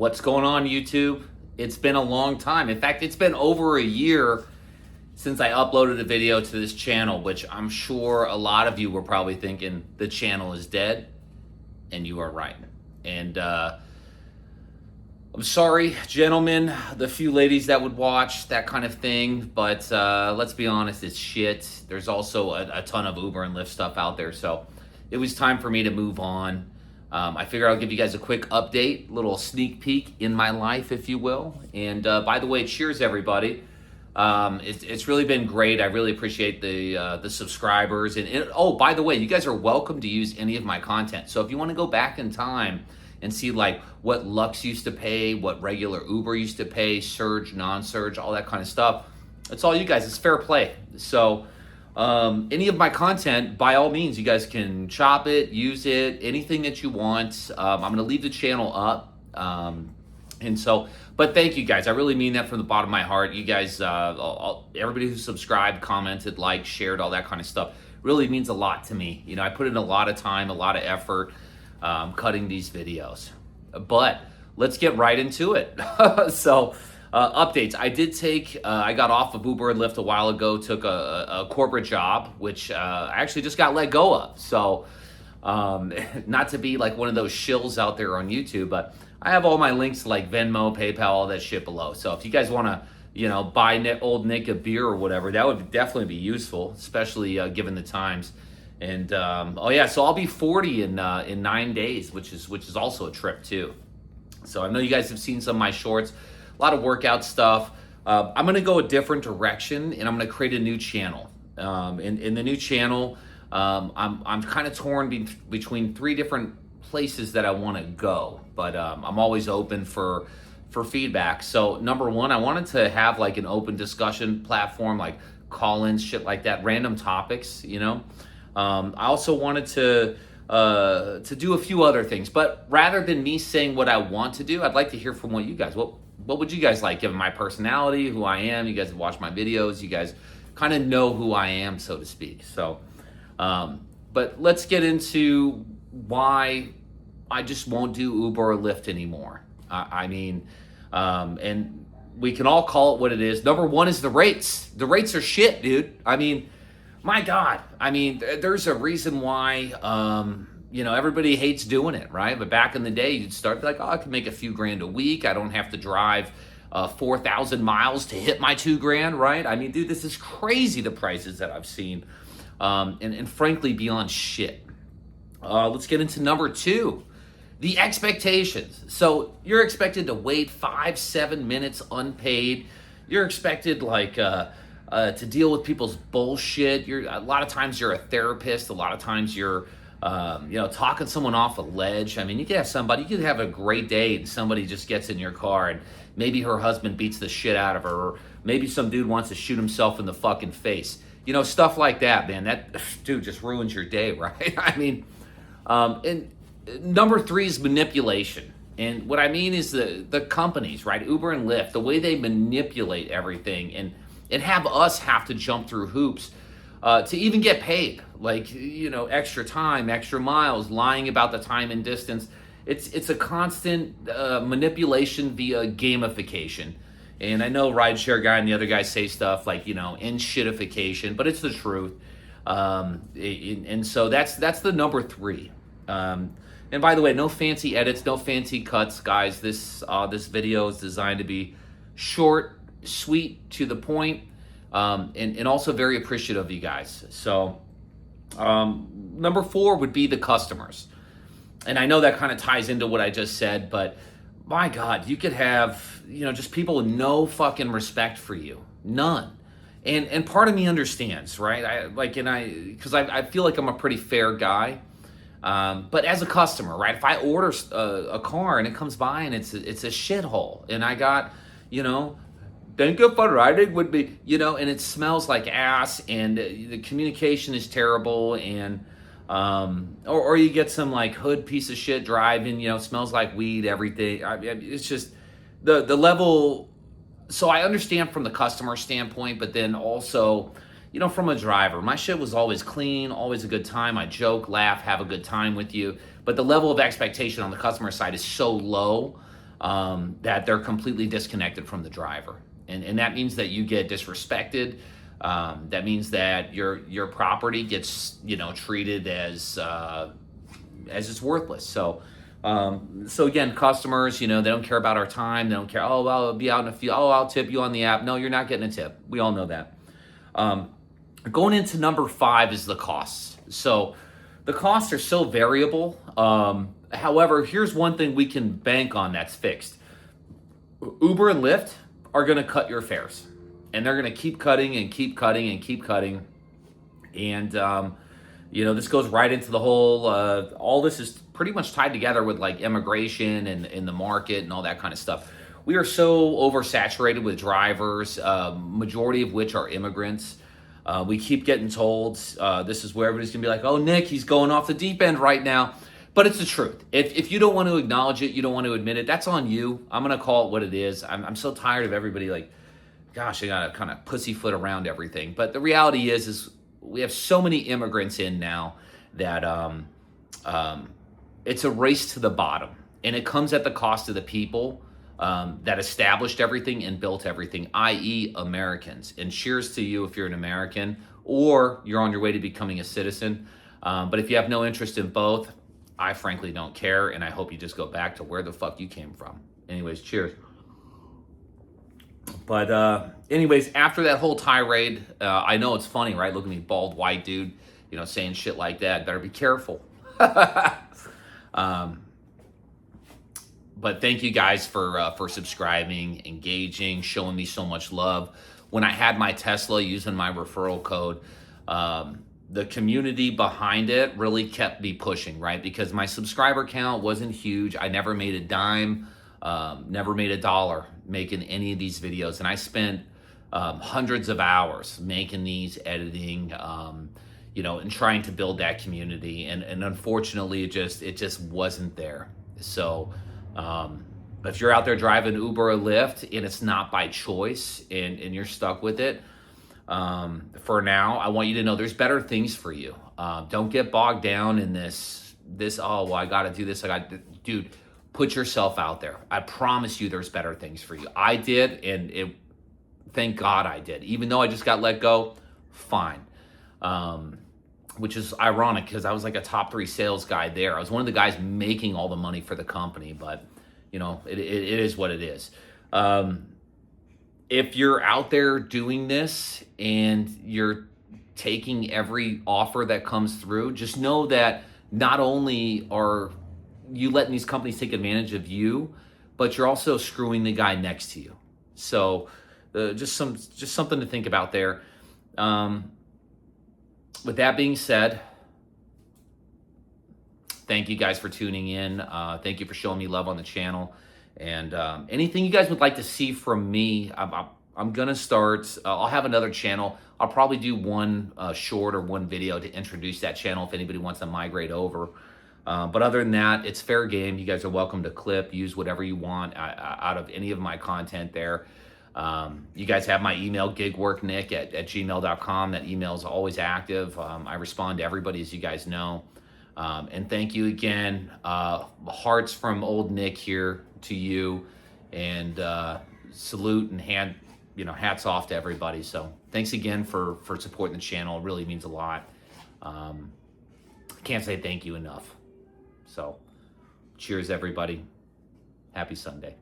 What's going on, YouTube? It's been a long time. In fact, it's been over a year since I uploaded a video to this channel, which I'm sure a lot of you were probably thinking the channel is dead, and you are right. And I'm sorry, gentlemen, the few ladies that would watch that kind of thing, but let's be honest, it's shit. There's also a ton of Uber and Lyft stuff out there, so it was time for me to move on. I figured I'll give you guys a quick update, little sneak peek in my life, if you will. And by the way, cheers, everybody. It's really been great. I really appreciate the subscribers. And oh, by the way, you guys are welcome to use any of my content. So if you want to go back in time and see like what Lux used to pay, what regular Uber used to pay, surge, non-surge, all that kind of stuff, it's all you guys. It's fair play. So any of my content, by all means, you guys can chop it, use it, anything that you want. I'm going to leave the channel up. But thank you guys. I really mean that from the bottom of my heart. You guys, everybody who subscribed, commented, liked, shared, all that kind of stuff really means a lot to me. You know, I put in a lot of time, a lot of effort cutting these videos. But let's get right into it. Updates. I did take, I got off of Uber and Lyft a while ago, took a corporate job, which I actually just got let go of. So, not to be like one of those shills out there on YouTube, but I have all my links to like Venmo, PayPal, all that shit below. So if you guys want to, you know, buy old Nick a beer or whatever, that would definitely be useful, especially given the times. And oh yeah, so I'll be 40 in 9 days, which is also a trip too. So I know you guys have seen some of my shorts. A lot of workout stuff. I'm going to go a different direction, and I'm going to create a new channel. In the new channel, I'm kind of torn between 3 different places that I want to go, but I'm always open for feedback. So number one, I wanted to have like an open discussion platform, like call-ins, shit like that, random topics, you know. I also wanted to do a few other things, but rather than me saying what I want to do, I'd like to hear from what you guys. What would you guys like, given my personality, who I am? You guys have watched my videos. You guys kind of know who I am, so to speak. So, but let's get into why I just won't do Uber or Lyft anymore. And we can all call it what it is. Number one is the rates. The rates are shit, dude. I mean, my God. I mean, there's a reason why, you know, everybody hates doing it, right? But back in the day, you'd start like, oh, I can make a few grand a week. I don't have to drive 4,000 miles to hit my $2,000, right? I mean, dude, this is crazy, the prices that I've seen. And frankly, beyond shit. Let's get into number 2. The expectations. So you're expected to wait 5-7 minutes unpaid. You're expected like to deal with people's bullshit. A lot of times you're a therapist. A lot of times you're you know, talking someone off a ledge. I mean, you could have a great day and somebody just gets in your car and maybe her husband beats the shit out of her, or maybe some dude wants to shoot himself in the fucking face. You know, stuff like that, man. That, dude, just ruins your day, right? I mean, and number 3 is manipulation. And what I mean is the companies, right? Uber and Lyft, the way they manipulate everything and have us have to jump through hoops to even get paid. Like, you know, extra time, extra miles, lying about the time and distance. It's a constant manipulation via gamification. And I know Rideshare guy and the other guys say stuff like, you know, in shitification, but it's the truth. And so that's the number 3. And by the way, no fancy edits, no fancy cuts, guys. This video is designed to be short, sweet, to the point, and also very appreciative of you guys. So number 4 would be the customers. And I know that kind of ties into what I just said, but my God, you could have, you know, just people with no fucking respect for you. None. And part of me understands, right? Because I feel like I'm a pretty fair guy. But as a customer, right? If I order a car and it comes by and it's a shithole, and I got, you know, thank you for riding with me, you know, and it smells like ass, and the communication is terrible, and or you get some like hood piece of shit driving, you know, smells like weed, everything. It's just the level. So I understand from the customer standpoint, but then also, you know, from a driver, my shit was always clean, always a good time. I joke, laugh, have a good time with you. But the level of expectation on the customer side is so low that they're completely disconnected from the driver. And that means that you get disrespected. That means that your property gets, treated as it's worthless. So again, customers, they don't care about our time. They don't care. Oh, well, I'll be out in a few. Oh, I'll tip you on the app. No, you're not getting a tip. We all know that. Going into number 5 is the costs. So the costs are so variable. However, here's one thing we can bank on that's fixed. Uber and Lyft are going to cut your fares, and they're going to keep cutting and keep cutting and keep cutting. And, this goes right into the whole, all this is pretty much tied together with like immigration and the market and all that kind of stuff. We are so oversaturated with drivers, majority of which are immigrants. We keep getting told this is where everybody's going to be like, oh, Nick, he's going off the deep end right now. But it's the truth. If you don't want to acknowledge it, you don't want to admit it, that's on you. I'm going to call it what it is. I'm so tired of everybody like, gosh, I got to kind of pussyfoot around everything. But the reality is we have so many immigrants in now that it's a race to the bottom. And it comes at the cost of the people that established everything and built everything, i.e. Americans. And cheers to you if you're an American or you're on your way to becoming a citizen. But if you have no interest in both, I frankly don't care, and I hope you just go back to where the fuck you came from. Anyways, cheers. But anyways, after that whole tirade, I know it's funny, right? Look at me, bald white dude, saying shit like that. Better be careful. But thank you guys for subscribing, engaging, showing me so much love. When I had my Tesla using my referral code, the community behind it really kept me pushing, right? Because my subscriber count wasn't huge. I never made a dime, never made a dollar making any of these videos. And I spent hundreds of hours making these, editing, and trying to build that community. And unfortunately, it just wasn't there. So if you're out there driving Uber or Lyft and it's not by choice and you're stuck with it, for now, I want you to know there's better things for you. Don't get bogged down in this, oh, well, I got to do this. Dude, put yourself out there. I promise you there's better things for you. I did, and thank God I did. Even though I just got let go, fine. Which is ironic because I was like a top 3 sales guy there. I was one of the guys making all the money for the company, but, it is what it is. If you're out there doing this and you're taking every offer that comes through, just know that not only are you letting these companies take advantage of you, but you're also screwing the guy next to you. So just something to think about there. With that being said, thank you guys for tuning in. Thank you for showing me love on the channel. And anything you guys would like to see from me, I'm going to start. I'll have another channel. I'll probably do one short or one video to introduce that channel if anybody wants to migrate over. But other than that, it's fair game. You guys are welcome to clip, use whatever you want out of any of my content there. You guys have my email, gigworknick@gmail.com. That email is always active. I respond to everybody, as you guys know. And thank you again. Hearts from old Nick here to you, and salute and hats off to everybody. So thanks again for supporting the channel. It really means a lot. Can't say thank you enough. So cheers, everybody. Happy Sunday.